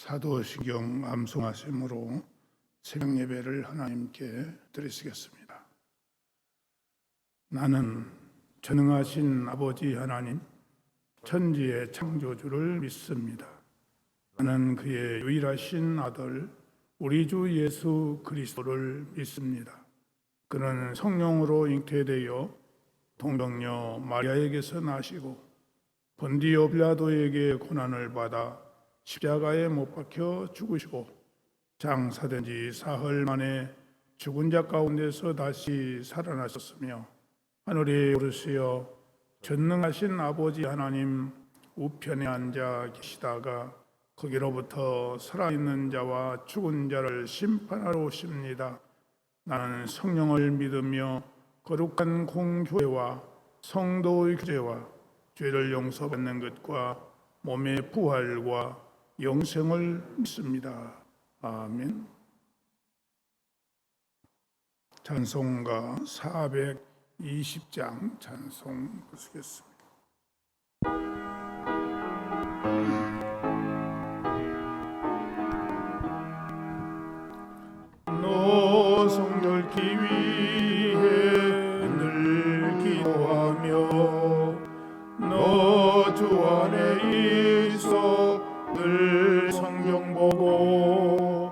사도신경 암송하심으로 새벽 예배를 하나님께 드리시겠습니다. 나는 전능하신 아버지 하나님, 천지의 창조주를 믿습니다. 나는 그의 유일하신 아들 우리 주 예수 그리스도를 믿습니다. 그는 성령으로 잉태되어 동정녀 마리아에게서 나시고 본디오 빌라도에게 고난을 받아 십자가에 못 박혀 죽으시고 장사된 지 사흘 만에 죽은 자 가운데서 다시 살아나셨으며 하늘에 오르시어 전능하신 아버지 하나님 우편에 앉아 계시다가 거기로부터 살아있는 자와 죽은 자를 심판하러 오십니다. 나는 성령을 믿으며 거룩한 공교회와 성도의 교제와 죄를 용서받는 것과 몸의 부활과 영생을 믿습니다. 아멘. 찬송가 420장 찬송 부르시겠습니다. 너 성결케 위해 늘 기도하며 너 주 안에 있어 늘 성경 보고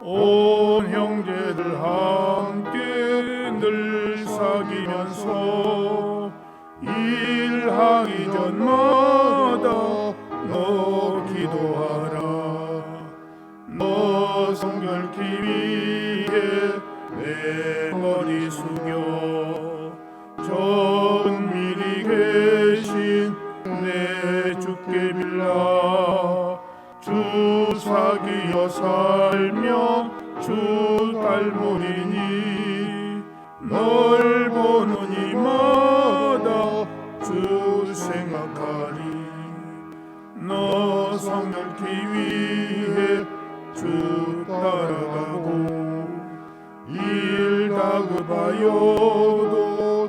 온 형제들 함께 늘 사귀면서 일하기 전마다 너 기도하라. 너 성결케 위해 내 머리 숙여 정밀히 계신 내 주께 빌라. 주 사귀어 살며 주 닮으리니 널 보는 이마다 주 생각하리. 너 성결케 위해 주 따라가고 일 다급하여도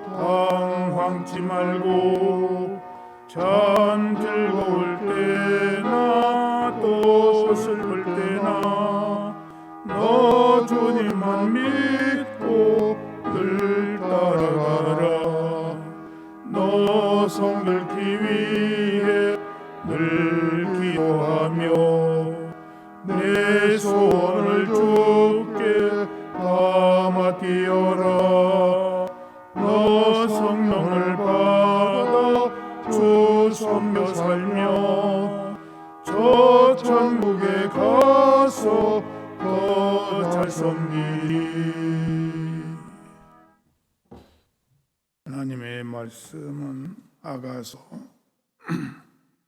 당황치 말고 참 즐거울 때나 또 슬플 때나 너 주님만 믿고 늘 따라가라. 너 성결케 위해 늘 기도하며 내 소원을 주께 담아 띄어라. 너 성령을 받아 주 섬겨 살며 저 천국에 가서 더 잘 섬기리. 하나님의 말씀은 아가서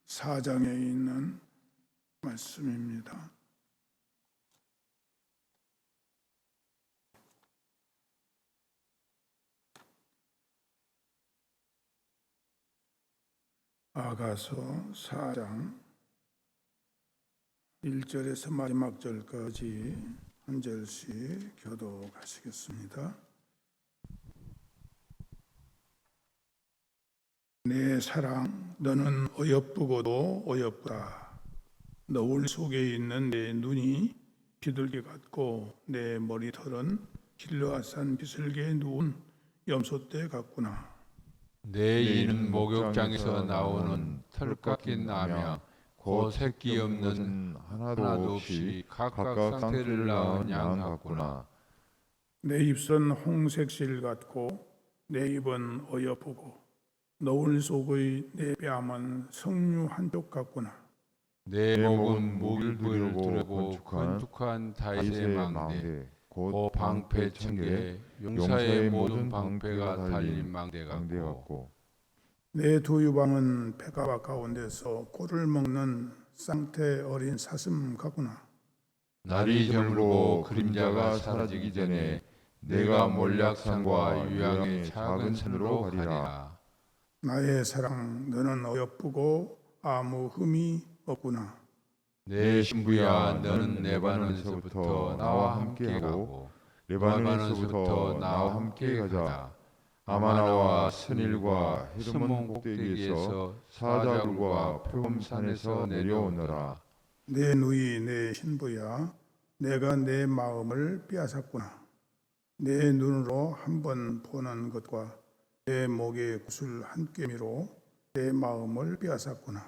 4장에 있는 말씀입니다. 아가서 4장 1절에서 마지막 절까지 한 절씩 교독하시겠습니다. 내 사랑, 너는 어여쁘고도 어여쁘다. 너울 속에 있는 내 눈이 비둘기 같고 내 머리털은 길르앗산 비슬개에 누운 염소떼 같구나. 내 이는 목욕장에서 나오는 털 깎인 나며 곧 새끼 없는 하나도 없이 각각 상태를 낳은 양 같구나. 내 입은 홍색실 같고 내 입은 어여쁘고 너울 속의 내 뺨은 석류 한쪽 같구나. 내 목은 무길부를 두르고 건축한 다윗의 망대 곧 방패 천개 용사의 모든 방패가 달린 망대 같고 내 두 유방은 백합 가운데서 꿀을 먹는 쌍태 어린 사슴 같구나. 날이 저물고 그림자가 사라지기 전에 내가 몰약산과 유양의 작은 산으로 가리라. 나의 사랑, 너는 어여쁘고 아무 흠이 없구나. 내 신부야, 너는 레바논에서부터 나와 함께 가고 레바논에서부터 나와 함께 가자. 아마나와 스닐과 헤르몬 꼭대기에서 사자굴과 표범산에서 내려오너라. 내 누이 내 신부야, 내가 내 마음을 빼앗았구나. 내 눈으로 한 번 보는 것과 내 목의 구슬 한 꿰미로 내 마음을 빼앗았구나.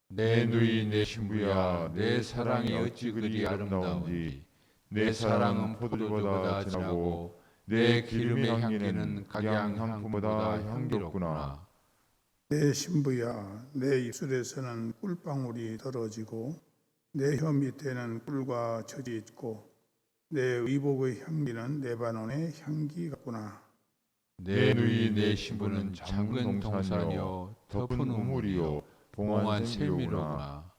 내 누이 내 신부야, 내 사랑이 어찌 그리 아름다운지. 내 사랑은 포도주보다 진하고 내 기름의 향기는 각양향품보다 향기롭구나. 내 신부야, 내 입술에서는 꿀방울이 떨어지고 내 혀 밑에는 꿀과 젖이 있고 내 의복의 향기는 레바논의 향기 같구나. 내 누이 내 신부는 작은 동산이요 덮은 우물이요 봉한 샘이로구나.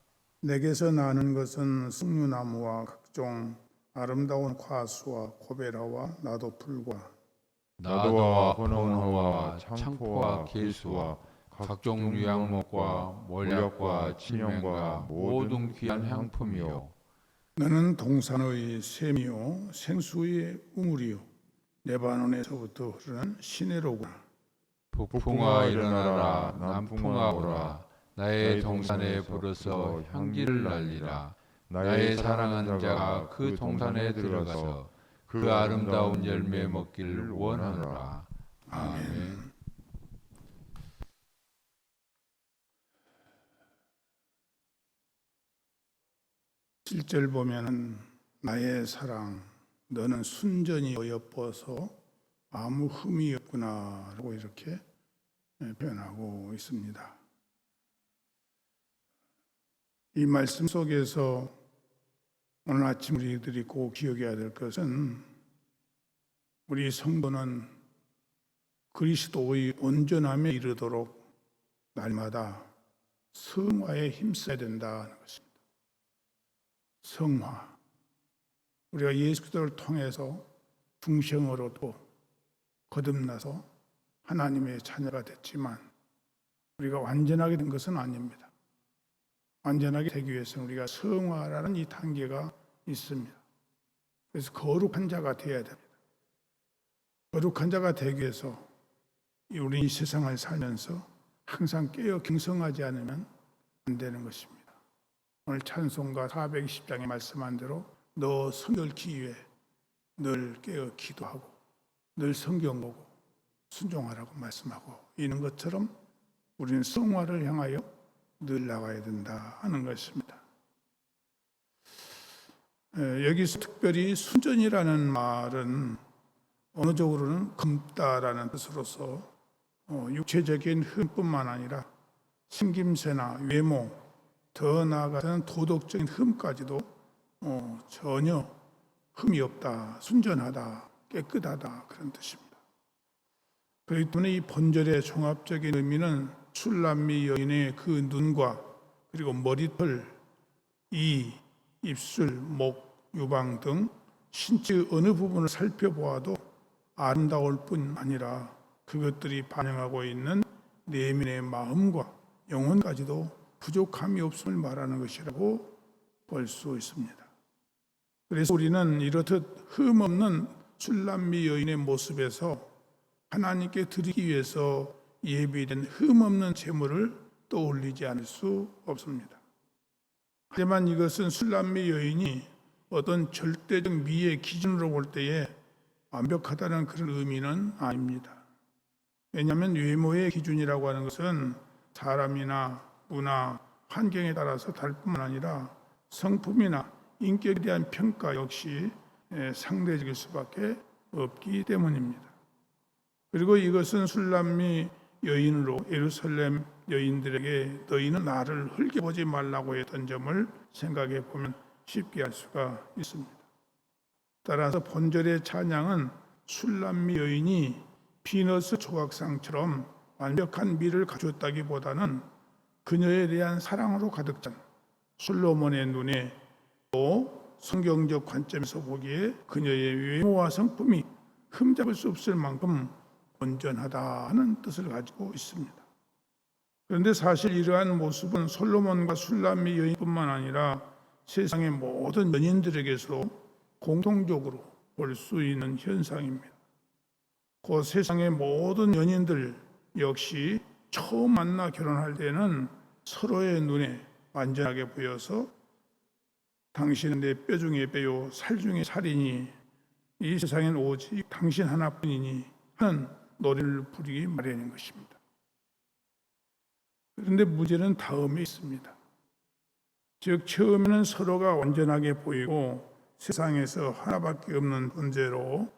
내게서 나는 것은 석류나무와 각종 아름다운 과수와 고베라와 나도풀과 나도와 번호와 창포와 개수와 각종 유향목과 몰약과 진명과 모든 귀한 향품이요. 너는 동산의 샘이요 생수의 우물이요 레바논에서부터 흐르는 시내로구나. 북풍아 일어나라, 남풍아 오라. 나의 동산에 불어서 향기를 날리라. 나의 사랑하는 자가 그 동산에 들어가서 그 아름다운 열매 먹기를 원하노라. 아멘. 7절 보면은 나의 사랑 너는 순전히 어여뻐서 아무 흠이 없구나라고 이렇게 표현하고 있습니다. 이 말씀 속에서 오늘 아침 우리들이 꼭 기억해야 될 것은 우리 성도는 그리스도의 온전함에 이르도록 날마다 성화에 힘써야 된다는 것입니다. 성화. 우리가 예수 그리스도를 통해서 중생으로도 거듭나서 하나님의 자녀가 됐지만 우리가 완전하게 된 것은 아닙니다. 완전하게 되기 위해서는 우리가 성화라는 이 단계가 있습니다. 그래서 거룩한 자가 되어야 됩니다. 거룩한 자가 되기 위해서 우리 이 세상을 살면서 항상 깨어 경성하지 않으면 안 되는 것입니다. 오늘 찬송가 420장에 말씀한 대로 너 성결 기회에 늘 깨어 기도하고 늘 성경 보고 순종하라고 말씀하고 있는 것처럼 우리는 성화를 향하여 늘 나가야 된다 하는 것입니다. 여기서 특별히 순전이라는 말은 언어적으로는 검다라는 뜻으로서 육체적인 흠뿐만 아니라 생김새나 외모, 더 나아가서는 도덕적인 흠까지도 전혀 흠이 없다, 순전하다, 깨끗하다 그런 뜻입니다. 그렇기 때문에 이 본절의 종합적인 의미는 술람미 여인의 그 눈과 그리고 머리털, 이, 입술, 목, 유방 등 신체의 어느 부분을 살펴보아도 아름다울 뿐 아니라 그것들이 반영하고 있는 내면의 마음과 영혼까지도 부족함이 없음을 말하는 것이라고 볼 수 있습니다. 그래서 우리는 이렇듯 흠없는 술람미 여인의 모습에서 하나님께 드리기 위해서 예비된 흠없는 제물을 떠올리지 않을 수 없습니다. 하지만 이것은 술람미 여인이 어떤 절대적 미의 기준으로 볼 때에 완벽하다는 그런 의미는 아닙니다. 왜냐하면 외모의 기준이라고 하는 것은 사람이나 문화, 환경에 따라서 다를 뿐만 아니라 성품이나 인격에 대한 평가 역시 상대적일 수밖에 없기 때문입니다. 그리고 이것은 술람미 여인으로 예루살렘 여인들에게 너희는 나를 흘겨보지 말라고 했던 점을 생각해 보면 쉽게 알 수가 있습니다. 따라서 본절의 찬양은 술람미 여인이 비너스 조각상처럼 완벽한 미를 가졌다기보다는 그녀에 대한 사랑으로 가득 찬 솔로몬의 눈에 또 성경적 관점에서 보기에 그녀의 외모와 성품이 흠잡을 수 없을 만큼 온전하다는 뜻을 가지고 있습니다. 그런데 사실 이러한 모습은 솔로몬과 술람미 여인뿐만 아니라 세상의 모든 연인들에게서도 공통적으로 볼 수 있는 현상입니다. 그 세상의 모든 연인들 역시 처음 만나 결혼할 때는 서로의 눈에 완전하게 보여서 당신은 내 뼈 중에 뼈요 살 중에 살이니 이 세상엔 오직 당신 하나뿐이니 하는 노래를 부르기 마련인 것입니다. 그런데 문제는 다음에 있습니다. 즉 처음에는 서로가 온전하게 보이고 세상에서 하나밖에 없는 존재로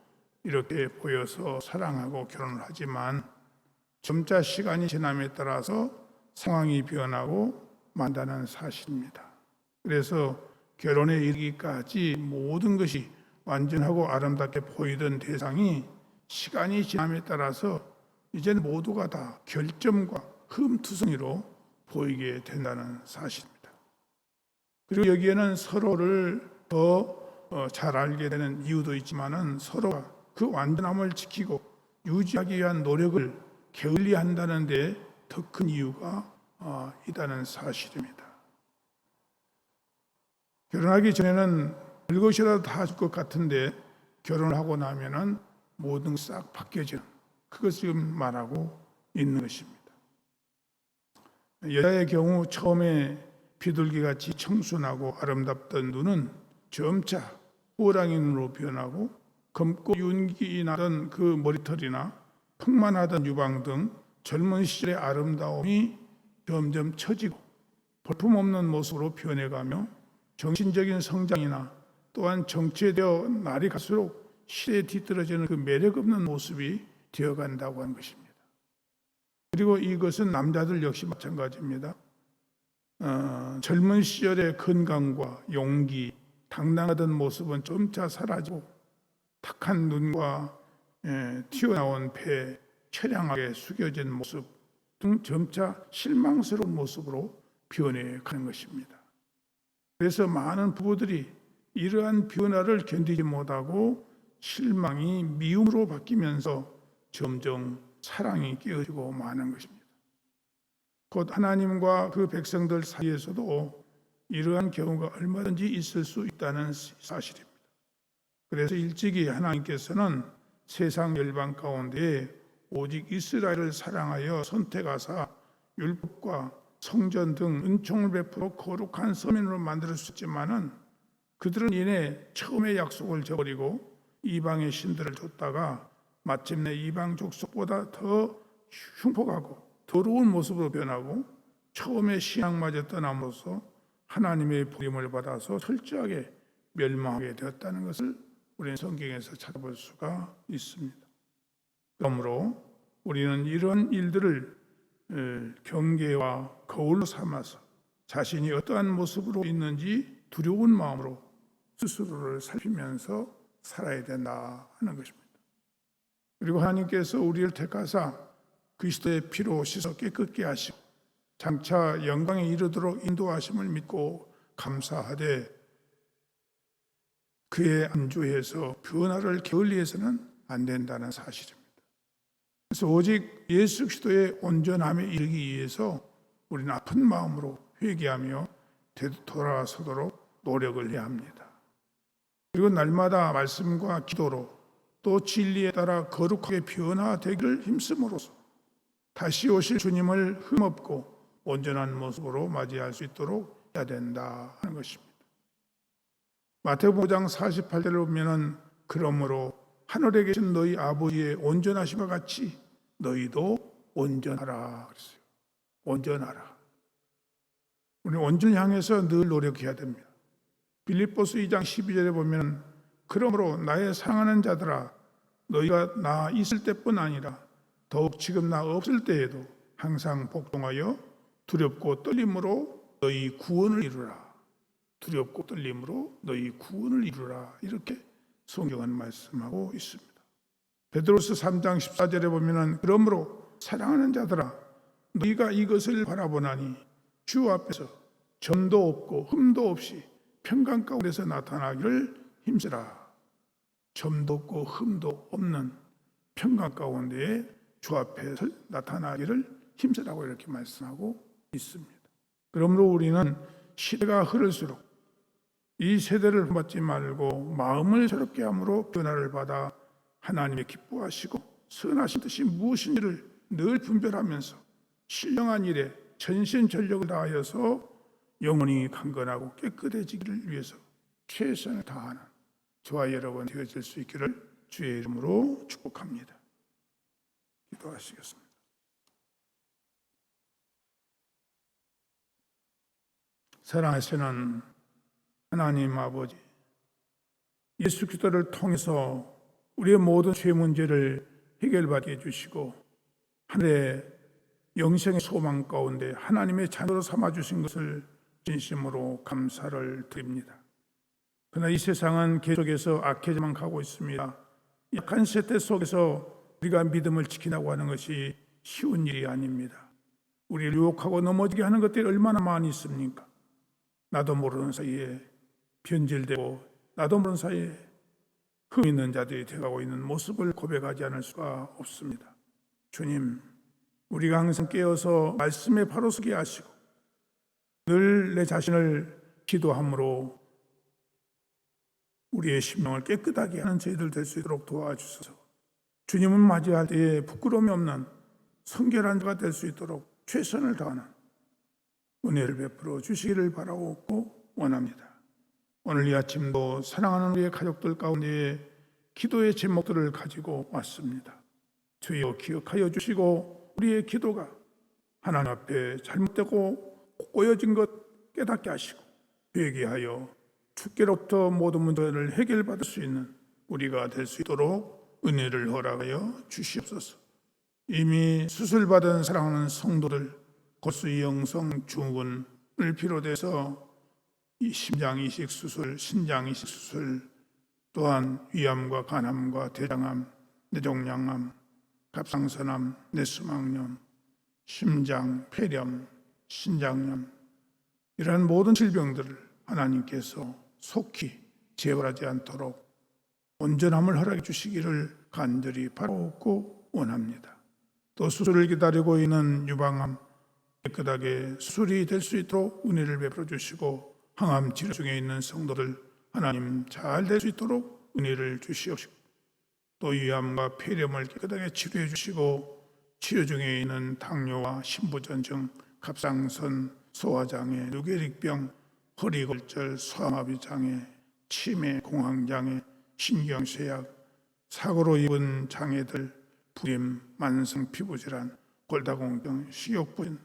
이렇게 보여서 사랑하고 결혼을 하지만 점차 시간이 지남에 따라서 상황이 변하고 만다는 사실입니다. 그래서 결혼에 이르기까지 모든 것이 완전하고 아름답게 보이던 대상이 시간이 지남에 따라서 이제는 모두가 다 결점과 흠투성이로 보이게 된다는 사실입니다. 그리고 여기에는 서로를 더 잘 알게 되는 이유도 있지만은 서로가 그 완전함을 지키고 유지하기 위한 노력을 게을리한다는 데 더 큰 이유가 있다는 사실입니다. 결혼하기 전에는 별것이라도 다 줄 것 같은데 결혼을 하고 나면은 모든 싹 바뀌어지는 그것을 지금 말하고 있는 것입니다. 여자의 경우 처음에 비둘기같이 청순하고 아름답던 눈은 점차 호랑이 눈으로 변하고 검고 윤기 나던 그 머리털이나 풍만하던 유방 등 젊은 시절의 아름다움이 점점 처지고 볼품없는 모습으로 변해가며 정신적인 성장이나 또한 정체되어 날이 갈수록 시대에 뒤떨어지는 그 매력 없는 모습이 되어간다고 하는 것입니다. 그리고 이것은 남자들 역시 마찬가지입니다. 젊은 시절의 건강과 용기, 당당하던 모습은 점차 사라지고 탁한 눈과 튀어나온 배, 처량하게 숙여진 모습 등 점차 실망스러운 모습으로 변해가는 것입니다. 그래서 많은 부부들이 이러한 변화를 견디지 못하고 실망이 미움으로 바뀌면서 점점 사랑이 깨어지고 마는 것입니다. 곧 하나님과 그 백성들 사이에서도 이러한 경우가 얼마든지 있을 수 있다는 사실입니다. 그래서 일찍이 하나님께서는 세상 열방 가운데 오직 이스라엘을 사랑하여 선택하사 율법과 성전 등 은총을 베풀어 거룩한 서민으로 만들었지만은 그들은 이내 처음의 약속을 저버리고 이방의 신들을 좇다가 마침내 이방 족속보다 더 흉폭하고 더러운 모습으로 변하고 처음의 신앙마저 떠남으로써 하나님의 부름을 받아서 철저하게 멸망하게 되었다는 것을 우리는 성경에서 찾아볼 수가 있습니다. 그러므로 우리는 이런 일들을 경계와 거울로 삼아서 자신이 어떠한 모습으로 있는지 두려운 마음으로 스스로를 살피면서 살아야 된다 하는 것입니다. 그리고 하나님께서 우리를 택하사 그리스도의 피로 씻어 깨끗게 하시고 장차 영광에 이르도록 인도하심을 믿고 감사하되 그에 안주해서 변화를 게을리해서는 안 된다는 사실입니다. 그래서 오직 예수 그리스도의 온전함에 이르기 위해서 우리는 아픈 마음으로 회개하며 돌아서도록 노력을 해야 합니다. 그리고 날마다 말씀과 기도로 또 진리에 따라 거룩하게 변화되기를 힘쓰므로써 다시 오실 주님을 흠없고 온전한 모습으로 맞이할 수 있도록 해야 된다 하는 것입니다. 마태복음 5장 48절을 보면은 그러므로 하늘에 계신 너희 아버지의 온전하심과 같이 너희도 온전하라 그랬어요. 온전하라. 우리는 온전을 향해서 늘 노력해야 됩니다. 빌립보서 2장 12절에 보면 그러므로 나의 사랑하는 자들아 너희가 나 있을 때뿐 아니라 더욱 지금 나 없을 때에도 항상 복종하여 두렵고 떨림으로 너희 구원을 이루라. 두렵고 떨림으로 너희 구원을 이루라. 이렇게 성경은 말씀하고 있습니다. 베드로서 3장 14절에 보면은 그러므로 사랑하는 자들아 너희가 이것을 바라보나니 주 앞에서 점도 없고 흠도 없이 평강 가운데서 나타나기를 힘쓰라. 점도 없고 흠도 없는 평강 가운데에 주 앞에서 나타나기를 힘쓰라고 이렇게 말씀하고 있습니다. 그러므로 우리는 시대가 흐를수록 이 세대를 본받지 말고 마음을 새롭게 함으로 변화를 받아 하나님의 기뻐하시고 선하신 뜻이 무엇인지를 늘 분별하면서 신령한 일에 전신전력을 다하여서 영혼이 강건하고 깨끗해지기를 위해서 최선을 다하는 저와 여러분 되어질 수 있기를 주의 이름으로 축복합니다. 기도하시겠습니다. 사랑하시는 하나님 아버지, 예수 그리스도를 통해서 우리의 모든 죄 문제를 해결받게 해주시고 하늘의 영생의 소망 가운데 하나님의 자녀로 삼아주신 것을 진심으로 감사를 드립니다. 그러나 이 세상은 계속해서 악해져만 가고 있습니다. 약한 세대 속에서 우리가 믿음을 지키라고 하는 것이 쉬운 일이 아닙니다. 우리를 유혹하고 넘어지게 하는 것들이 얼마나 많이 있습니까? 나도 모르는 사이에 변질되고 나도 모르는 사이에 흠 있는 자들이 되어가고 있는 모습을 고백하지 않을 수가 없습니다. 주님, 우리가 항상 깨어서 말씀에 바로 서게 하시고 늘 내 자신을 기도함으로 우리의 심령을 깨끗하게 하는 저희들 될 수 있도록 도와주소서. 주님을 맞이할 때에 부끄러움이 없는 성결한 자가 될 수 있도록 최선을 다하는 은혜를 베풀어 주시기를 바라고 원합니다. 오늘 이 아침도 사랑하는 우리의 가족들 가운데 기도의 제목들을 가지고 왔습니다. 주여 기억하여 주시고 우리의 기도가 하나님 앞에 잘못되고 꼬여진 것 깨닫게 하시고 회개하여 주께로부터 모든 문제를 해결받을 수 있는 우리가 될 수 있도록 은혜를 허락하여 주시옵소서. 이미 수술받은 사랑하는 성도들 고수 영성 중군을 비롯해서 이 심장 이식 수술, 신장 이식 수술, 또한 위암과 간암과 대장암, 뇌종양암, 갑상선암, 뇌수막염, 심장, 폐렴, 신장염 이러한 모든 질병들을 하나님께서 속히 재발하지 않도록 온전함을 허락해 주시기를 간절히 바라고 원합니다. 또 수술을 기다리고 있는 유방암 깨끗하게 수술이 될 수 있도록 은혜를 베풀어 주시고 항암 치료 중에 있는 성도들 하나님 잘 될 수 있도록 은혜를 주시옵시고 또 위암과 폐렴을 깨끗하게 치료해 주시고 치료 중에 있는 당뇨와 신부전증, 갑상선, 소화장애, 뇌결핵병, 허리골절, 소아마비장애, 치매, 공황장애, 신경쇠약, 사고로 입은 장애들, 불임, 만성 피부질환, 골다공증, 식욕부진,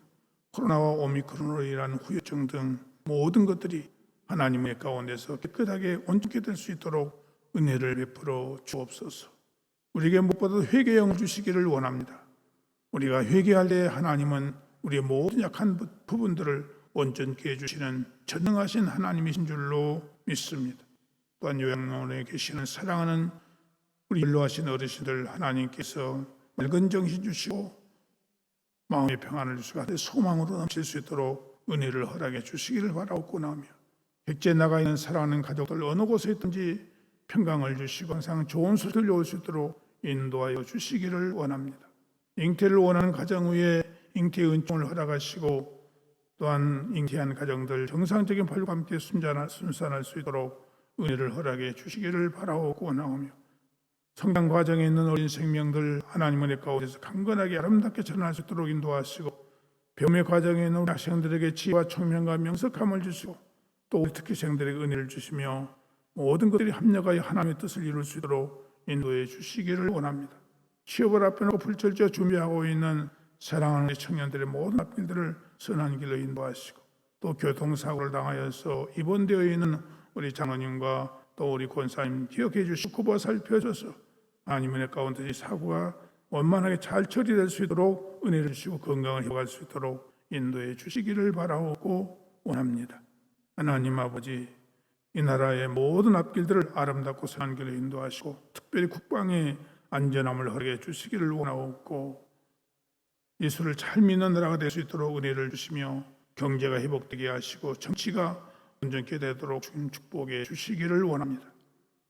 코로나와 오미크론으로 인한 후유증 등 모든 것들이 하나님의 가운데서 깨끗하게 온전케 될 수 있도록 은혜를 베풀어 주옵소서. 우리에게 무엇보다도 회개의 영을 주시기를 원합니다. 우리가 회개할 때 하나님은 우리의 모든 약한 부분들을 온전케 해주시는 전능하신 하나님이신 줄로 믿습니다. 또한 요양원에 계시는 사랑하는 우리 연로하신 어르신들 하나님께서 맑은 정신 주시고 마음의 평안을 주시고 소망으로 넘칠 수 있도록 은혜를 허락해 주시기를 바라고 나오며 객지에 나가 있는 사랑하는 가족들 어느 곳에 있든지 평강을 주시고 항상 좋은 소리 들려올 수 있도록 인도하여 주시기를 원합니다. 잉태를 원하는 가정 위에 잉태의 은총을 허락하시고 또한 잉태한 가정들 정상적인 발육과 함께 순산할 수 있도록 은혜를 허락해 주시기를 바라고 원하오며 성장 과정에 있는 어린 생명들 하나님의 은혜 가운데서 강건하게 아름답게 전할 수 있도록 인도하시고 병의 과정에 있는 우리 학생들에게 지혜와 총명과 명석함을 주시고 또 우리 특기생들에게 은혜를 주시며 모든 것들이 합력하여 하나님의 뜻을 이룰 수 있도록 인도해 주시기를 원합니다. 취업을 앞에 놓고 불철주야 준비하고 있는 사랑하는 청년들의 모든 앞길들을 선한 길로 인도하시고 또 교통사고를 당하여서 입원되어 있는 우리 장로님과 또 우리 권사님 기억해 주시고 굽어 살펴줘서 하나님의 가운데 이 사고가 원만하게 잘 처리될 수 있도록 은혜를 주시고 건강을 회복할 수 있도록 인도해 주시기를 바라고 원합니다. 하나님 아버지, 이 나라의 모든 앞길들을 아름답고 선한 길로 인도하시고 특별히 국방의 안전함을 허락해 주시기를 원하옵고 예수를 잘 믿는 나라가 될 수 있도록 은혜를 주시며 경제가 회복되게 하시고 정치가 온전케 되도록 주님 축복해 주시기를 원합니다.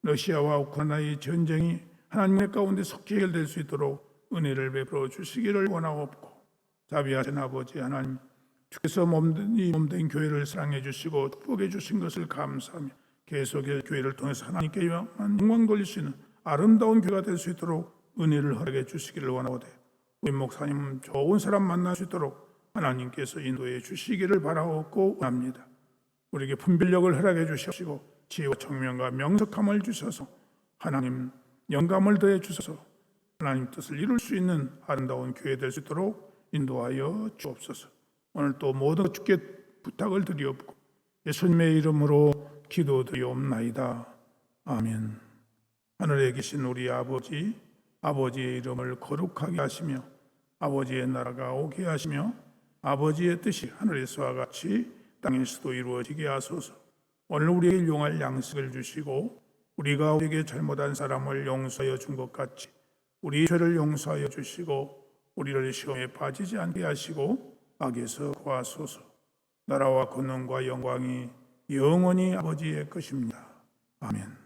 러시아와 우크라이나의 전쟁이 하나님의 가운데 속히 해결될 수 있도록 은혜를 베풀어 주시기를 원하옵고 자비하신 아버지 하나님, 주께서 몸된 교회를 사랑해 주시고 축복해 주신 것을 감사하며 계속해서 교회를 통해서 하나님께 영광 돌릴 수 있는 아름다운 교회가 될 수 있도록 은혜를 허락해 주시기를 원하오되 우리 목사님 좋은 사람 만날 수 있도록 하나님께서 인도해 주시기를 바라옵고 원합니다. 우리에게 분별력을 허락해 주시고 지혜와 청명과 명석함을 주셔서 하나님 영감을 더해 주셔서 하나님 뜻을 이룰 수 있는 아름다운 교회 될 수 있도록 인도하여 주옵소서. 오늘 또 모든 주께 부탁을 드리옵고 예수님의 이름으로 기도드리옵나이다. 아멘. 하늘에 계신 우리 아버지, 아버지의 이름을 거룩하게 하시며 아버지의 나라가 오게 하시며 아버지의 뜻이 하늘에서와 같이 땅에서도 이루어지게 하소서. 오늘 우리에게 일용할 양식을 주시고 우리가 우리에게 잘못한 사람을 용서하여 준 것 같이 우리 죄를 용서하여 주시고 우리를 시험에 빠지지 않게 하시고 악에서 구하소서. 나라와 권능과 영광이 영원히 아버지의 것입니다. 아멘.